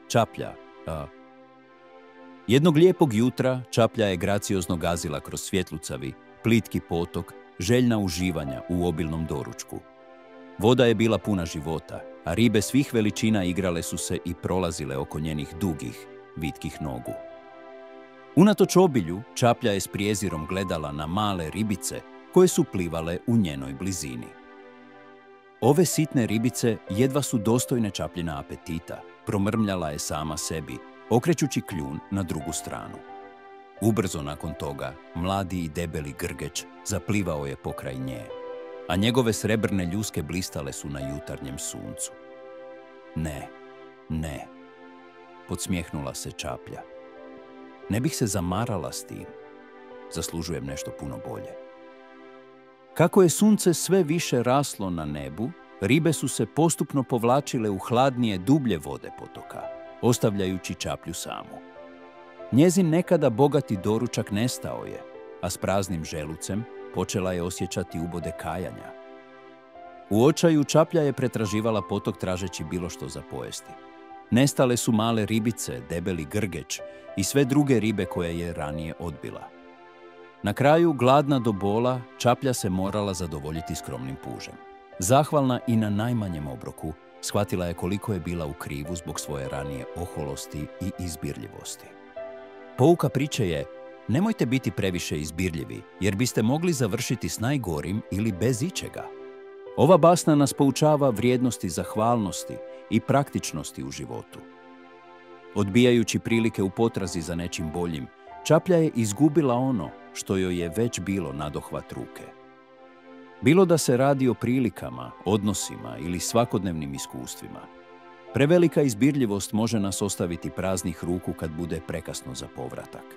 Čaplja. Jednog lijepog jutra Čaplja je graciozno gazila kroz svjetlucavi, plitki potok, željna uživanja u obilnom doručku. Voda je bila puna života, a ribe svih veličina igrale su se i prolazile oko njenih dugih, vitkih nogu. Unatoč obilju, Čaplja je s prijezirom gledala na male ribice koje su plivale u njenoj blizini. Ove sitne ribice jedva su dostojne Čapljina apetita, promrmljala je sama sebi, okrećući kljun na drugu stranu. Ubrzo nakon toga, mladi i debeli grgeč zaplivao je pokraj nje, a njegove srebrne ljuske blistale su na jutarnjem suncu. Ne, podsmijehnula se Čaplja. Ne bih se zamarala s tim. Zaslužujem nešto puno bolje. Kako je sunce sve više raslo na nebu, ribe su se postupno povlačile u hladnije, dublje vode potoka, ostavljajući Čaplju samu. Njezin nekada bogati doručak nestao je, a s praznim želucem počela je osjećati ubode kajanja. U očaju Čaplja je pretraživala potok tražeći bilo što za pojesti. Nestale su male ribice, debeli grgeč i sve druge ribe koje je ranije odbila. Na kraju, gladna do bola, Čaplja se morala zadovoljiti skromnim pužem. Zahvalna i na najmanjem obroku, shvatila je koliko je bila u krivu zbog svoje ranije oholosti i izbirljivosti. Pouka priče je: nemojte biti previše izbirljivi, jer biste mogli završiti s najgorim ili bez ičega. Ova basna nas poučava vrijednosti zahvalnosti i praktičnosti u životu. Odbijajući prilike u potrazi za nečim boljim, Čaplja je izgubila ono što joj je već bilo nadohvat ruke. Bilo da se radi o prilikama, odnosima ili svakodnevnim iskustvima, prevelika izbirljivost može nas ostaviti praznih ruku kad bude prekasno za povratak.